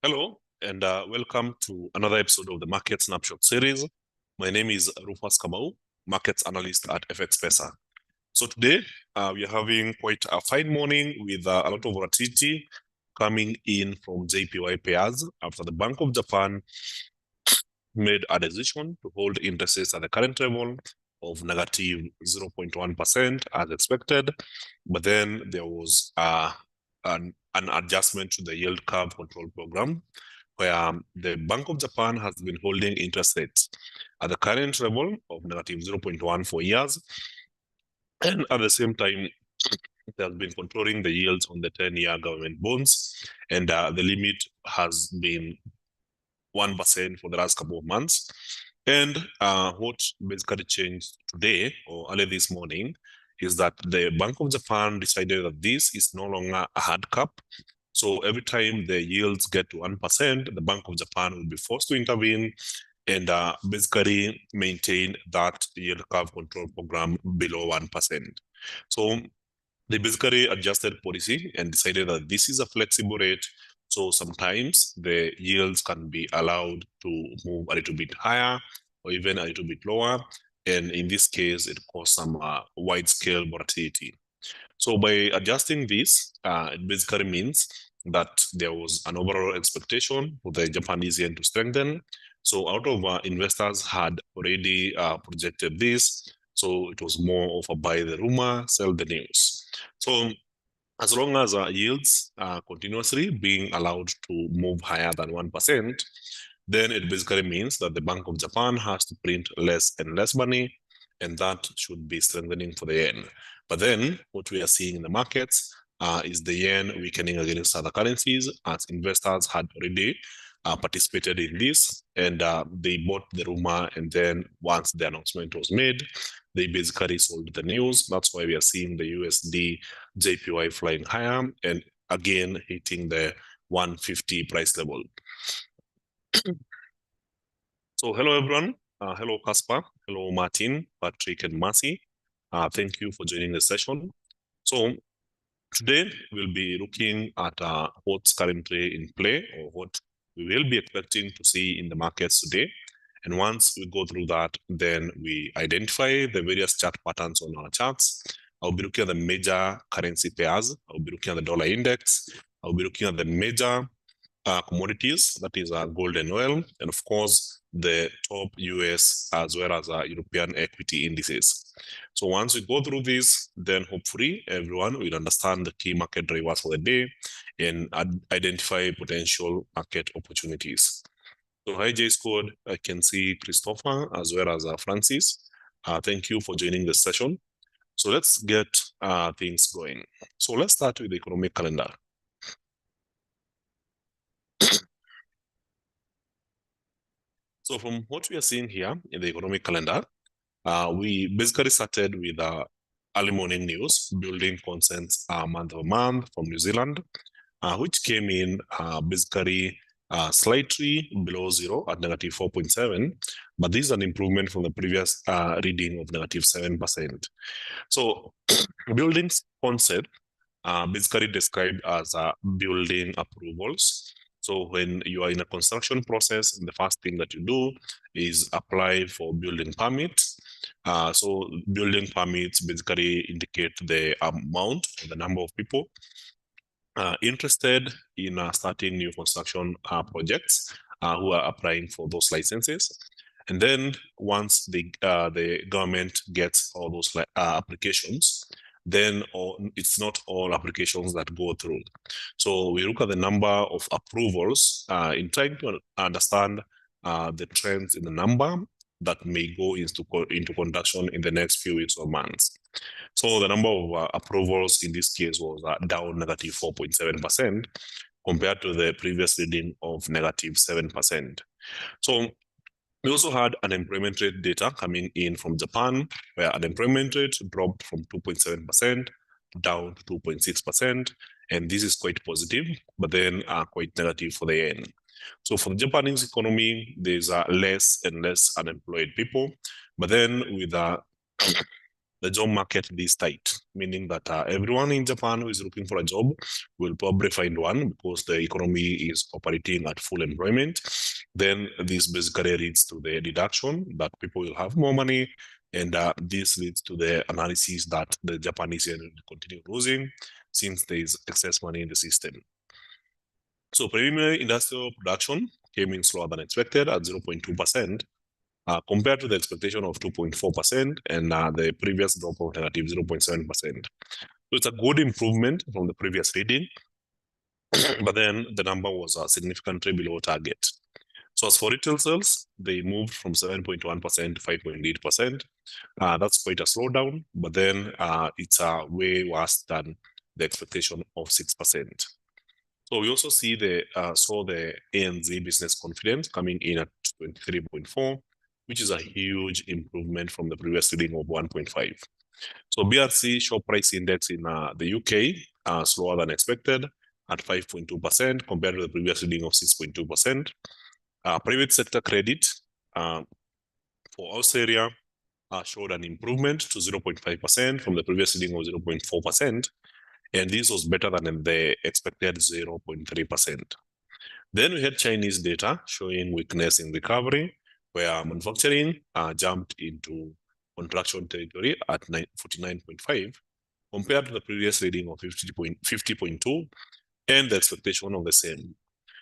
Hello, and welcome to another episode of the Market Snapshot series. My name is Rufas Kamau, Markets Analyst at FX Pesa. So today, we are having quite a fine morning with a lot of volatility coming in from JPY pairs after the Bank of Japan made a decision to hold interest at the current level of negative 0.1% as expected. But then there was an adjustment to the yield curve control program, where the Bank of Japan has been holding interest rates at the current level of negative 0.1 for years. And at the same time, it has been controlling the yields on the 10-year government bonds. And the limit has been 1% for the last couple of months. And what basically changed today or early this morning is that the Bank of Japan decided that this is no longer a hard cap. So every time the yields get to 1%, the Bank of Japan will be forced to intervene and basically maintain that yield curve control program below 1%. So they basically adjusted policy and decided that this is a flexible rate. So sometimes the yields can be allowed to move a little bit higher or even a little bit lower. And in this case, it caused some wide-scale volatility. So by adjusting this, it basically means that there was an overall expectation for the Japanese yen to strengthen. So out of investors had already projected this. So it was more of a buy the rumor, sell the news. So as long as yields are continuously being allowed to move higher than 1%, then it basically means that the Bank of Japan has to print less and less money, and that should be strengthening for the yen. But then what we are seeing in the markets is the yen weakening against other currencies, as investors had already participated in this, and they bought the rumor, and then once the announcement was made, they basically sold the news. That's why we are seeing the USD JPY flying higher and again hitting the 150 price level. So hello everyone. Hello Caspar. Hello Martin, Patrick, and Marcy. Thank you for joining the session. So today we'll be looking at what's currently in play or what we will be expecting to see in the markets today. And once we go through that, then we identify the various chart patterns on our charts. I'll be looking at the major currency pairs. I'll be looking at the dollar index. I'll be looking at the major commodities, that is gold and oil, and of course, the top US as well as European equity indices. So once we go through this, then hopefully everyone will understand the key market drivers for the day and identify potential market opportunities. So hi J-Squad, I can see Christopher as well as Francis. Thank you for joining the session. So let's get things going. So let's start with the economic calendar. So from what we are seeing here in the economic calendar, we basically started with early morning news, building consensus month-over-month from New Zealand, which came in basically slightly below zero at negative 4.7, but this is an improvement from the previous reading of negative 7%. So building concept basically described as building approvals. So when you are in a construction process, the first thing that you do is apply for building permits. So building permits basically indicate the amount or the number of people interested in starting new construction projects who are applying for those licenses. And then once the government gets all those applications, then it's not all applications that go through. So we look at the number of approvals in trying to understand the trends in the number that may go into conduction in the next few weeks or months. So the number of approvals in this case was down negative 4.7% compared to the previous reading of negative 7%. So we also had unemployment rate data coming in from Japan, where unemployment rate dropped from 2.7% down to 2.6%. And this is quite positive, but then quite negative for the yen. So for the Japanese economy, there's less and less unemployed people, but then with the job market this tight, meaning that everyone in Japan who is looking for a job will probably find one because the economy is operating at full employment. Then this basically leads to the deduction that people will have more money, and this leads to the analysis that the Japanese yen will continue losing since there is excess money in the system. So preliminary industrial production came in slower than expected at 0.2%, compared to the expectation of 2.4% and the previous drop of negative 0.7%. So it's a good improvement from the previous reading, but then the number was significantly below target. So as for retail sales, they moved from 7.1% to 5.8%. That's quite a slowdown, but then it's way worse than the expectation of 6%. So we also see saw the ANZ business confidence coming in at 23.4, which is a huge improvement from the previous reading of 1.5. So BRC shop price index in the UK slower than expected at 5.2% compared to the previous reading of 6.2%. Private sector credit for Australia showed an improvement to 0.5% from the previous reading of 0.4%. And this was better than the expected 0.3%. Then we had Chinese data showing weakness in recovery, where manufacturing jumped into contraction territory at 49.5 compared to the previous reading of 50.2 and the expectation of the same.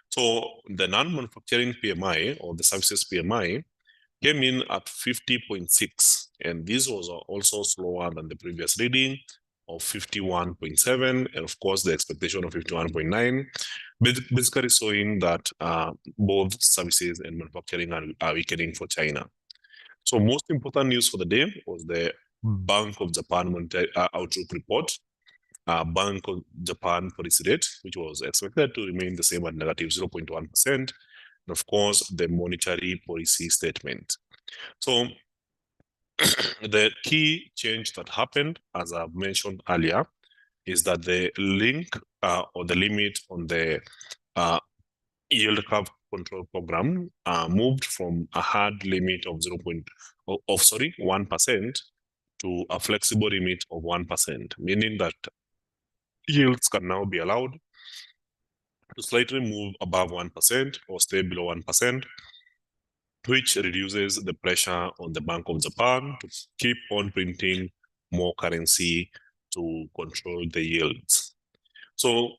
So the non-manufacturing PMI or the services PMI came in at 50.6, and this was also slower than the previous reading of 51.7, and of course the expectation of 51.9, basically showing that both services and manufacturing are weakening for China. So most important news for the day was the Bank of Japan Monetary Outlook report, Bank of Japan policy rate, which was expected to remain the same at negative 0.1%, and of course the monetary policy statement. So the key change that happened, as I've mentioned earlier, is that the link or the limit on the yield curve control program moved from a hard limit of 1% to a flexible limit of 1%, meaning that yields can now be allowed to slightly move above 1% or stay below 1%, which reduces the pressure on the Bank of Japan to keep on printing more currency to control the yields. So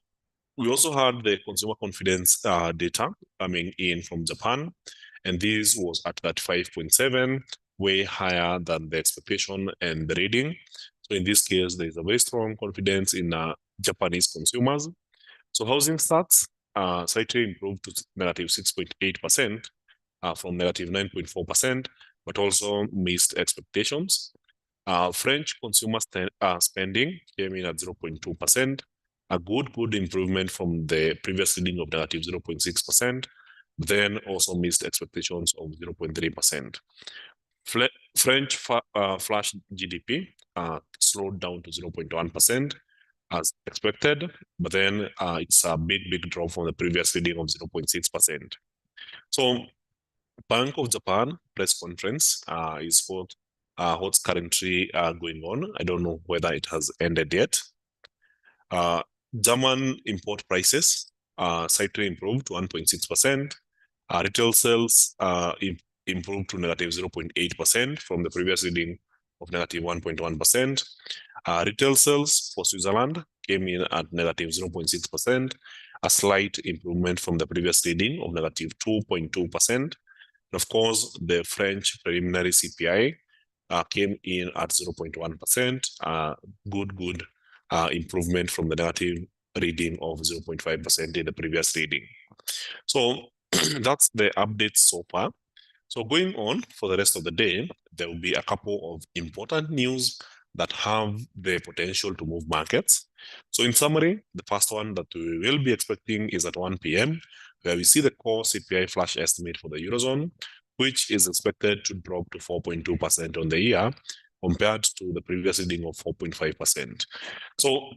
we also had the consumer confidence data coming in from Japan, and this was at that 5.7, way higher than the expectation and the reading. So in this case, there is a very strong confidence in Japanese consumers. So housing starts slightly improved to negative 6.8%. From negative 9.4%, but also missed expectations. French consumer spending came in at 0.2%, a good improvement from the previous reading of negative 0.6%, then also missed expectations of 0.3%. French flash GDP slowed down to 0.1% as expected, but then it's a big drop from the previous reading of 0.6%. So Bank of Japan press conference is what's currently going on. I don't know whether it has ended yet. German import prices slightly improved to 1.6%. Retail sales improved to negative 0.8% from the previous reading of negative 1.1%. Retail sales for Switzerland came in at negative 0.6%, a slight improvement from the previous reading of negative 2.2%. Of course, the French preliminary CPI came in at 0.1%, good improvement from the negative reading of 0.5% in the previous reading. So that's the update so far. So going on for the rest of the day, there will be a couple of important news that have the potential to move markets. So in summary, the first one that we will be expecting is at 1 p.m., where we see the core CPI flash estimate for the Eurozone, which is expected to drop to 4.2% on the year, compared to the previous reading of 4.5%. So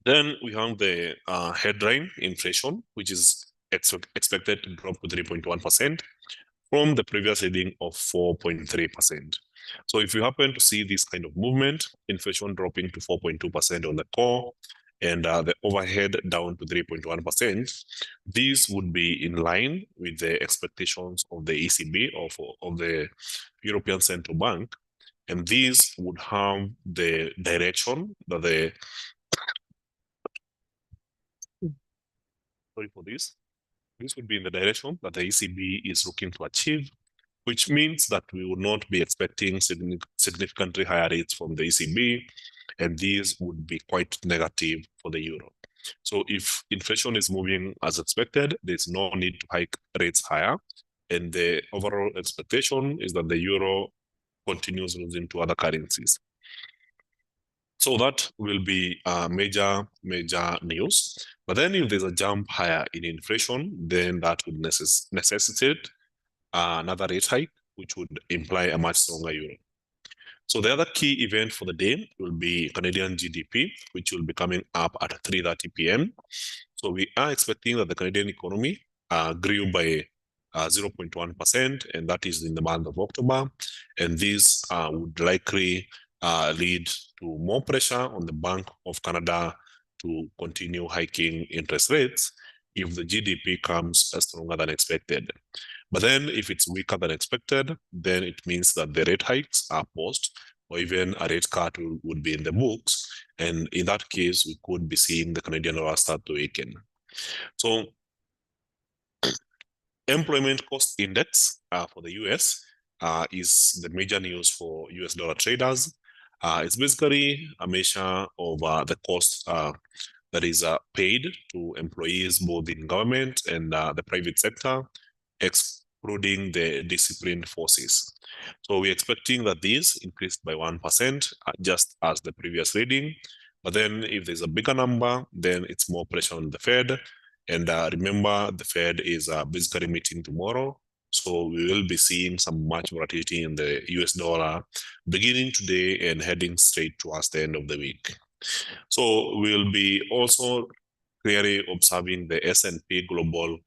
then we have the headline inflation, which is expected to drop to 3.1% from the previous reading of 4.3%. So if you happen to see this kind of movement, inflation dropping to 4.2% on the core, and the overhead down to 3.1%, these would be in line with the expectations of the ECB or of the European Central Bank. And these would have the direction that this would be in the direction that the ECB is looking to achieve, which means that we would not be expecting significantly higher rates from the ECB, and these would be quite negative for the euro. So if inflation is moving as expected, there's no need to hike rates higher, and the overall expectation is that the euro continues losing to other currencies. So that will be major news. But then if there's a jump higher in inflation, then that would necessitate another rate hike, which would imply a much stronger euro. So the other key event for the day will be Canadian GDP, which will be coming up at 3:30 p.m. So we are expecting that the Canadian economy grew by 0.1%, and that is in the month of October. And this would likely lead to more pressure on the Bank of Canada to continue hiking interest rates if the GDP comes stronger than expected. But then if it's weaker than expected, then it means that the rate hikes are paused, or even a rate cut would be in the books. And in that case, we could be seeing the Canadian dollar start to weaken. So employment cost index for the US is the major news for US dollar traders. It's basically a measure of the cost that is paid to employees both in government and the private sector, excluding the disciplined forces. So we're expecting that these increased by 1%, just as the previous reading. But then if there's a bigger number, then it's more pressure on the Fed. And remember, the Fed is basically meeting tomorrow. So we will be seeing some much volatility in the US dollar beginning today and heading straight towards the end of the week. So we'll be also clearly observing the S&P Global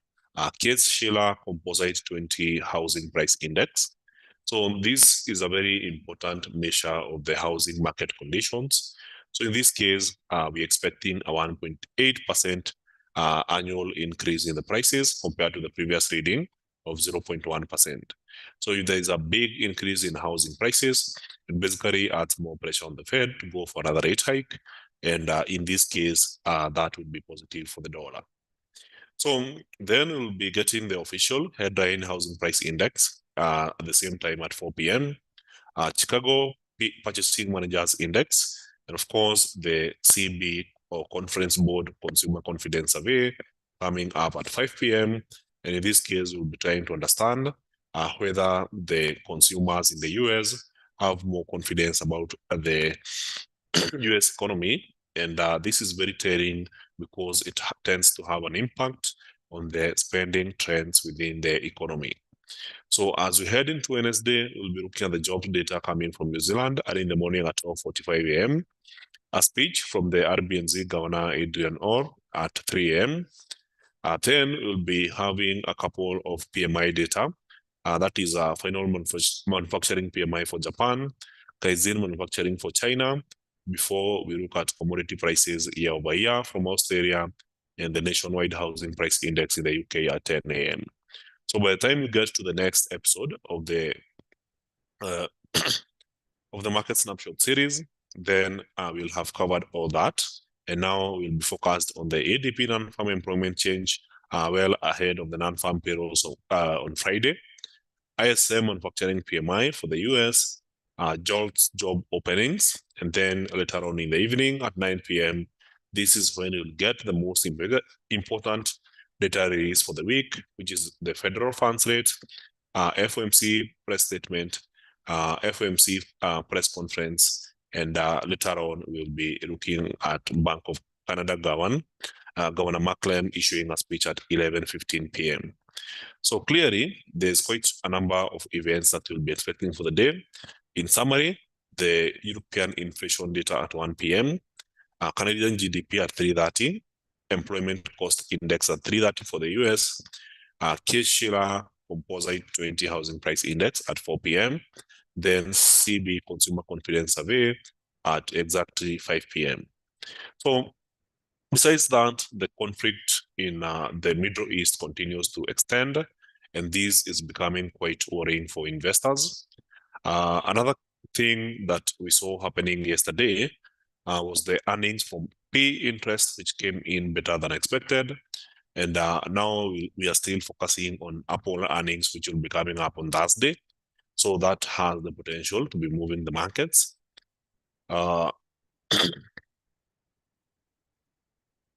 Case-Shiller Composite 20 Housing Price Index. So this is a very important measure of the housing market conditions. So in this case, we're expecting a 1.8% annual increase in the prices compared to the previous reading of 0.1%. So if there is a big increase in housing prices, it basically adds more pressure on the Fed to go for another rate hike. And in this case, that would be positive for the dollar. So then we'll be getting the official headline housing price index at the same time at 4 p.m. Chicago Purchasing Managers Index, and of course the CB or Conference Board Consumer Confidence Survey coming up at 5 p.m. And in this case, we'll be trying to understand whether the consumers in the US have more confidence about the US economy. And this is very telling because it tends to have an impact on the spending trends within the economy. So as we head into Wednesday, we'll be looking at the job data coming from New Zealand early in the morning at 12:45 a.m. A speech from the RBNZ Governor Adrian Orr at 3 a.m. Then we'll be having a couple of PMI data. That is final manufacturing PMI for Japan, Kaizen manufacturing for China, before we look at commodity prices year over year from Australia, and the nationwide housing price index in the UK at 10 a.m. So by the time we get to the next episode of the market snapshot series, then we'll have covered all that. And now we'll be focused on the ADP non-farm employment change well ahead of the non-farm payrolls on Friday. ISM manufacturing PMI for the US, JOLTS job openings, and then later on in the evening at 9 p.m., this is when you'll get the most important data release for the week, which is the federal funds rate, FOMC press statement, FOMC press conference, and later on we'll be looking at Bank of Canada Governor Macklem issuing a speech at 11:15 p.m. So clearly, there's quite a number of events that we'll be expecting for the day. In summary, the European inflation data at 1 p.m., Canadian GDP at 3:30, employment cost index at 3:30 for the US, Case-Shiller Composite 20 Housing Price Index at 4 p.m., then CB Consumer Confidence Survey at exactly 5 p.m. So besides that, the conflict in the Middle East continues to extend, and this is becoming quite worrying for investors. Another thing that we saw happening yesterday was the earnings from pay interest, which came in better than expected. And now we are still focusing on Apple earnings, which will be coming up on Thursday. So that has the potential to be moving the markets. Trying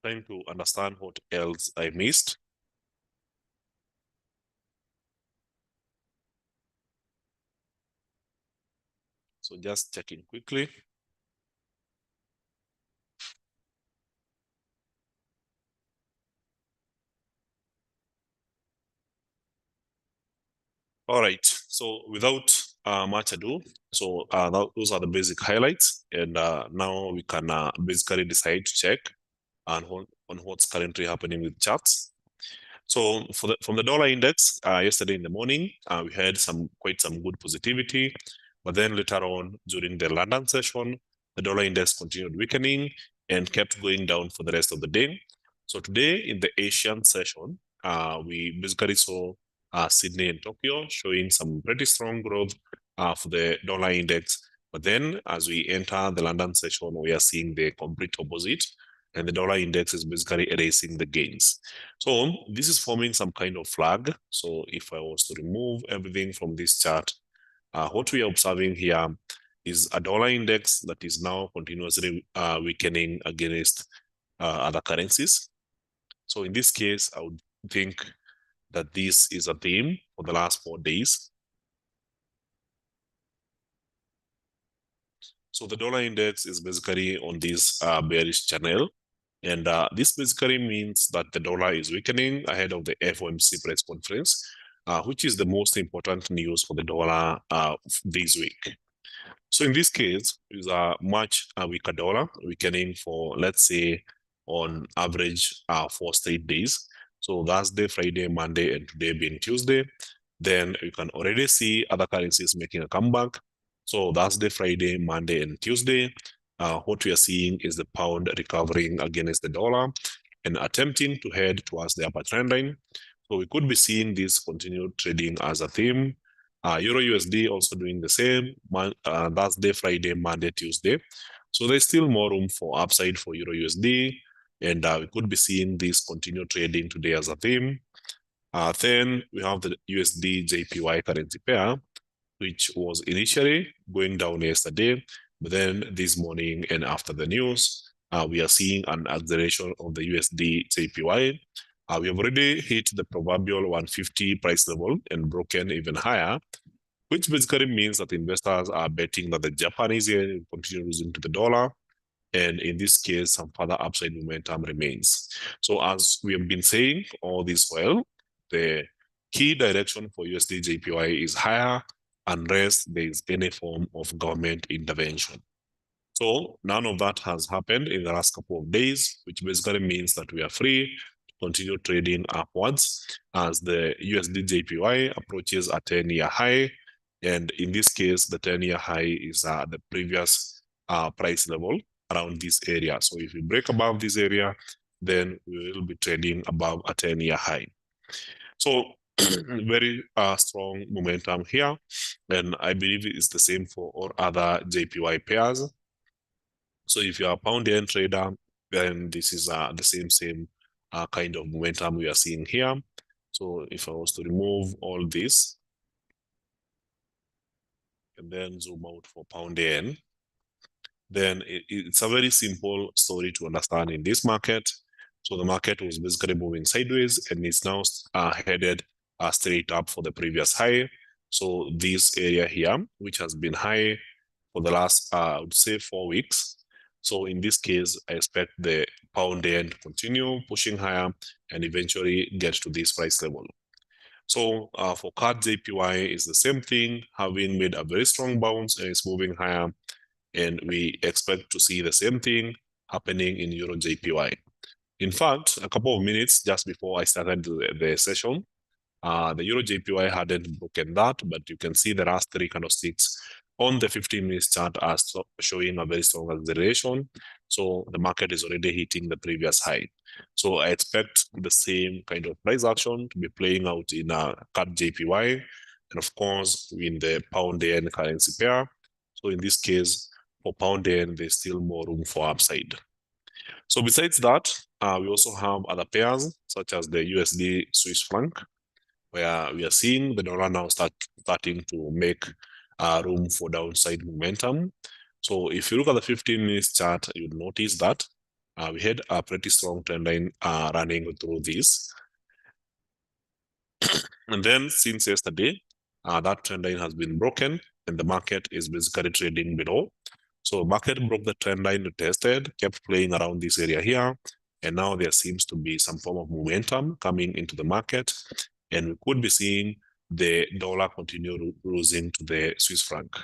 to understand what else I missed. So just checking quickly. All right, so without much ado, so those are the basic highlights. And now we can basically decide to check on what's currently happening with charts. So from the dollar index, yesterday in the morning, we had quite some good positivity, but then later on during the London session, the dollar index continued weakening and kept going down for the rest of the day. So today in the Asian session, we basically saw Sydney and Tokyo showing some pretty strong growth for the dollar index. But then as we enter the London session, we are seeing the complete opposite, and the dollar index is basically erasing the gains. So this is forming some kind of flag. So if I was to remove everything from this chart, what we are observing here is a dollar index that is now continuously weakening against other currencies. So in this case, I would think that this is a theme for the last 4 days. So the dollar index is basically on this bearish channel. And this basically means that the dollar is weakening ahead of the FOMC press conference, which is the most important news for the dollar this week. So in this case, it's a much weaker dollar, weakening for, let's say, on average 4 straight days. So Thursday, Friday, Monday, and today being Tuesday. Then you can already see other currencies making a comeback. So Thursday, Friday, Monday, and Tuesday, what we are seeing is the pound recovering against the dollar and attempting to head towards the upper trend line. So we could be seeing this continued trading as a theme. Euro USD also doing the same, Thursday, Friday, Monday, Tuesday. So there's still more room for upside for Euro USD, and we could be seeing this continue trading today as a theme. Then we have the USD JPY currency pair, which was initially going down yesterday, but then this morning and after the news, we are seeing an acceleration of the USD JPY. We have already hit the proverbial 150 price level and broken even higher, which basically means that investors are betting that the Japanese yen will continue losing to the dollar. And in this case, some further upside momentum remains. So as we have been saying all this while, the key direction for USD JPY is higher unless there is any form of government intervention. So none of that has happened in the last couple of days, which basically means that we are free to continue trading upwards as the USD JPY approaches a 10-year high. And in this case, the 10-year high is the previous price level around this area. So if we break above this area, then we will be trading above a 10-year high. So very strong momentum here. And I believe it's the same for all other JPY pairs. So if you're a pound yen trader, then this is the same kind of momentum we are seeing here. So if I was to remove all this and then zoom out for pound yen, then it's a very simple story to understand in this market. So the market was basically moving sideways and it's now headed straight up for the previous high. So this area here, which has been high for the last, I would say 4 weeks. So in this case, I expect the pound yen to continue pushing higher and eventually get to this price level. So for CAD JPY is the same thing, having made a very strong bounce and it's moving higher. And we expect to see the same thing happening in Euro JPY. In fact, a couple of minutes just before I started the session, The Euro JPY hadn't broken that, but you can see the last three candlesticks on the 15-minute chart are showing a very strong acceleration. So the market is already hitting the previous high. So I expect the same kind of price action to be playing out in a CAD JPY, and of course in the pound yen currency pair. So in this case, for pound yen, there's still more room for upside. So besides that, we also have other pairs such as the USD Swiss franc, where we are seeing the dollar now starting to make room for downside momentum. So if you look at the 15-minute chart, you'll notice that we had a pretty strong trend line running through this. And then since yesterday, that trend line has been broken and the market is basically trading below. So market broke the trend line, tested, kept playing around this area here. And now there seems to be some form of momentum coming into the market. And we could be seeing the dollar continue losing to the Swiss franc.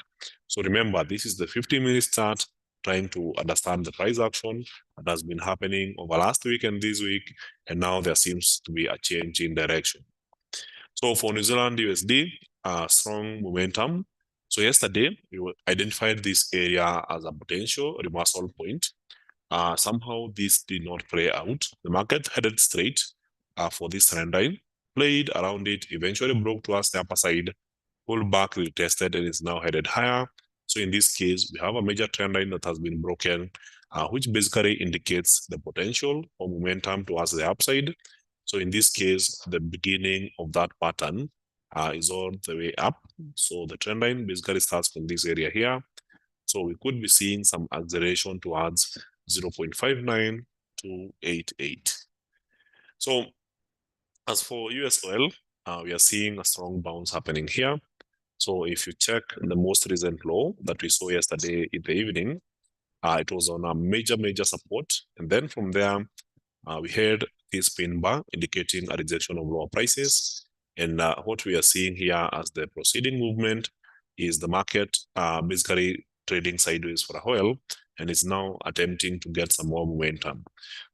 So remember, this is the 15-minute chart trying to understand the price action that has been happening over last week and this week. And now there seems to be a change in direction. So for New Zealand USD, strong momentum. So yesterday, we identified this area as a potential reversal point. Somehow this did not play out. The market headed straight for this trend line, played around it, eventually broke towards the upper side, pulled back, retested, and is now headed higher. So in this case, we have a major trend line that has been broken, which basically indicates the potential for momentum towards the upside. So in this case, the beginning of that pattern is all the way up. So the trend line basically starts from this area here. So we could be seeing some acceleration towards 0.59288. So as for US oil, we are seeing a strong bounce happening here. So if you check the most recent low that we saw yesterday in the evening, it was on a major support. And then from there, we had this pin bar indicating a rejection of lower prices. And what we are seeing here as the proceeding movement is the market basically trading sideways for oil and is now attempting to get some more momentum.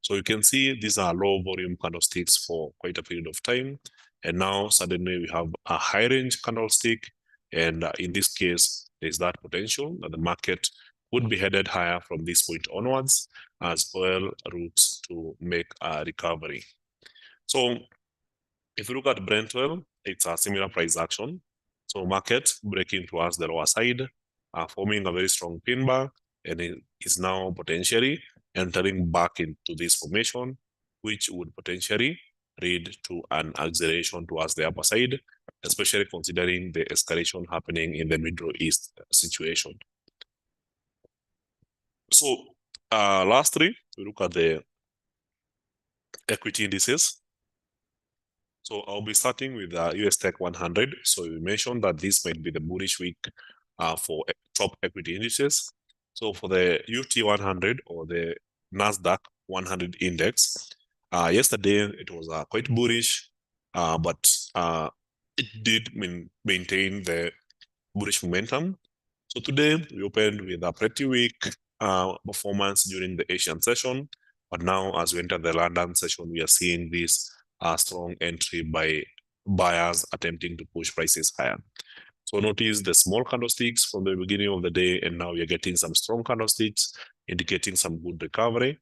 So you can see these are low volume candlesticks for quite a period of time. And now suddenly we have a high range candlestick. And in this case, there's that potential that the market would be headed higher from this point onwards as oil routes to make a recovery. So if you look at Brent oil, it's a similar price action. So market breaking towards the lower side, forming a very strong pin bar, and it is now potentially entering back into this formation, which would potentially lead to an acceleration towards the upper side, especially considering the escalation happening in the Middle East situation. So lastly, we look at the equity indices. So I'll be starting with the US Tech 100. So we mentioned that this might be the bullish week for top equity indices. So for the UT 100 or the NASDAQ 100 index, yesterday it was quite bullish, but it did maintain the bullish momentum. So today we opened with a pretty weak performance during the Asian session, but now as we enter the London session, we are seeing this strong entry by buyers attempting to push prices higher. So notice the small candlesticks from the beginning of the day, and now you're getting some strong candlesticks indicating some good recovery.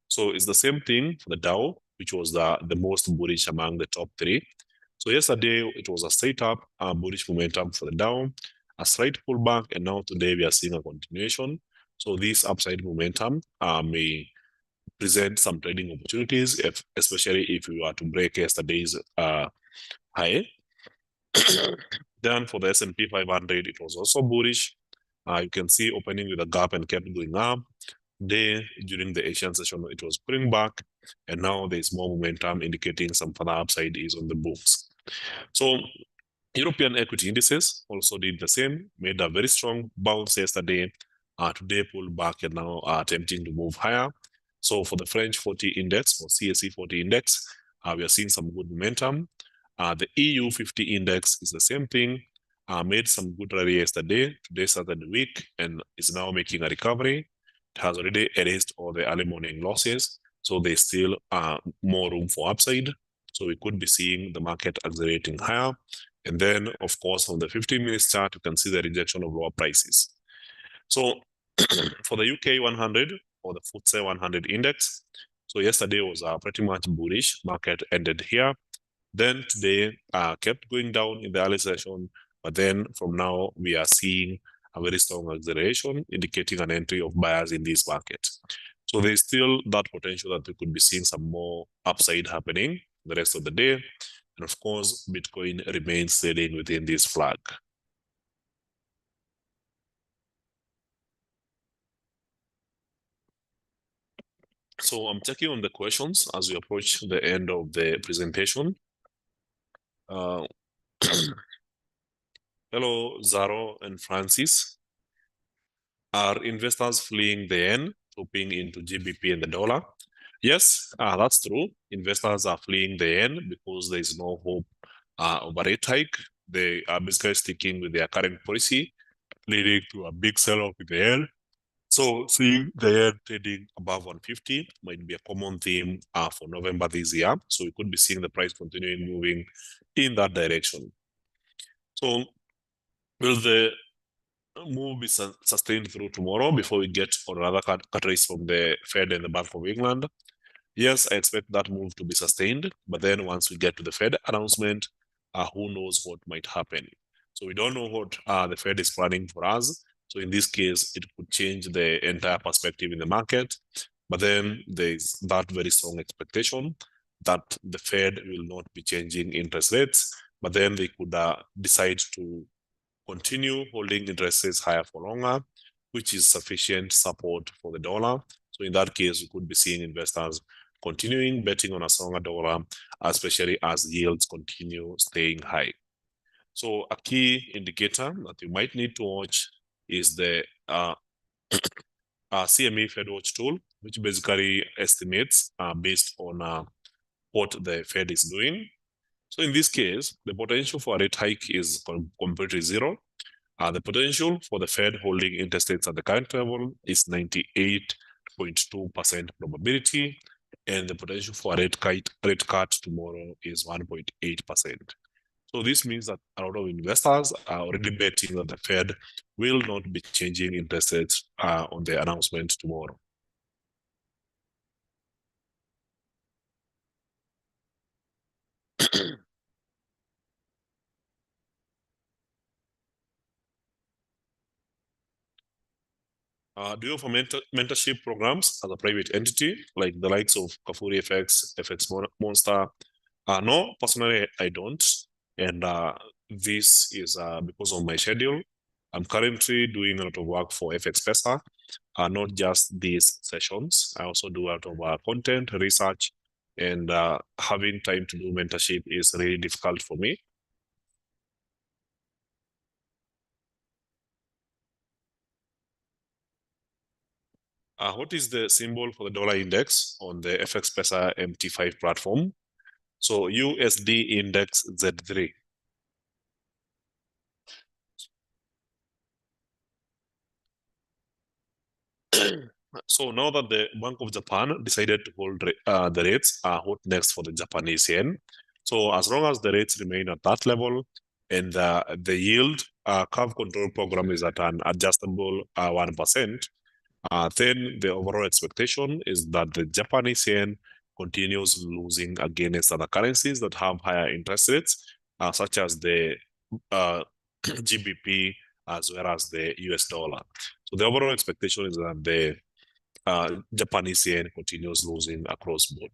So it's the same thing for the Dow, which was the most bullish among the top three. So yesterday it was a straight up bullish momentum for the Dow, a slight pullback, and now today we are seeing a continuation. So this upside momentum may present some trading opportunities, especially if we were to break yesterday's high. Then for the S&P 500, it was also bullish. You can see opening with a gap and kept going up. During the Asian session, it was pulling back, and now there's more momentum indicating some further upside is on the books. So European equity indices also did the same, made a very strong bounce yesterday. Today pulled back and now are attempting to move higher. So for the French 40 index or CAC 40 index, we are seeing some good momentum. The EU 50 index is the same thing, made some good rally yesterday. Today started the week and is now making a recovery. It has already erased all the early morning losses, so there's still more room for upside. So we could be seeing the market accelerating higher. And then, of course, on the 15-minute chart, you can see the rejection of lower prices. So for the UK 100 or the FTSE 100 index, so yesterday was pretty much bullish. Market ended here. Then today kept going down in the early session, but then from now we are seeing a very strong acceleration, indicating an entry of buyers in this market. So there's still that potential that we could be seeing some more upside happening the rest of the day. And of course, Bitcoin remains trading within this flag. So I'm checking on the questions as we approach the end of the presentation. Hello, Zaro and Francis. Are investors fleeing the yen, hoping into GBP and the dollar? Yes, that's true. Investors are fleeing the yen because there is no hope of a rate hike. They are basically sticking with their current policy, leading to a big sell-off in the yen. So seeing the yen trading above 150 might be a common theme for November this year. So we could be seeing the price continuing moving in that direction. So will the move be sustained through tomorrow before we get another cut raise from the Fed and the Bank of England? Yes, I expect that move to be sustained. But then once we get to the Fed announcement, who knows what might happen? So we don't know what the Fed is planning for us. So in this case, it could change the entire perspective in the market. But then there's that very strong expectation that the Fed will not be changing interest rates, but then they could decide to continue holding interest rates higher for longer, which is sufficient support for the dollar. So in that case, we could be seeing investors continuing betting on a stronger dollar, especially as yields continue staying high. So a key indicator that you might need to watch is the CME Fed Watch tool, which basically estimates based on what the Fed is doing. So in this case, the potential for a rate hike is completely zero. The potential for the Fed holding interest rates at the current level is 98.2% probability, and the potential for a rate cut tomorrow is 1.8%. So this means that a lot of investors are already betting that the Fed will not be changing interest rates on the announcement tomorrow. Do you offer mentorship programs as a private entity, like the likes of Kafuri FX, FX Monster? No, personally, I don't. And this is because of my schedule. I'm currently doing a lot of work for FX Pesa, not just these sessions. I also do a lot of content, research, and having time to do mentorship is really difficult for me. What is the symbol for the dollar index on the FX Pesa MT5 platform? So USD index Z3. So now that the Bank of Japan decided to hold the rates, what next for the Japanese yen? So as long as the rates remain at that level and the yield curve control program is at an adjustable 1%, then the overall expectation is that the Japanese yen continues losing against other currencies that have higher interest rates, such as the GBP as well as the US dollar. So the overall expectation is that the Japanese yen continues losing across board.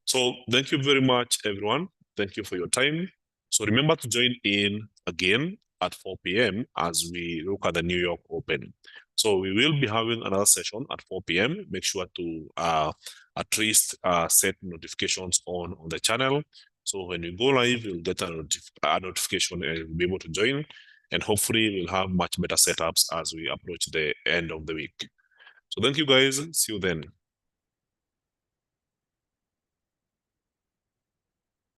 So thank you very much, everyone. Thank you for your time. So remember to join in again at 4 p.m. as we look at the New York Open. So we will be having another session at 4 p.m. Make sure to at least set notifications on the channel. So when we go live, you'll get a notification and you'll be able to join. And hopefully we'll have much better setups as we approach the end of the week. So thank you guys. See you then.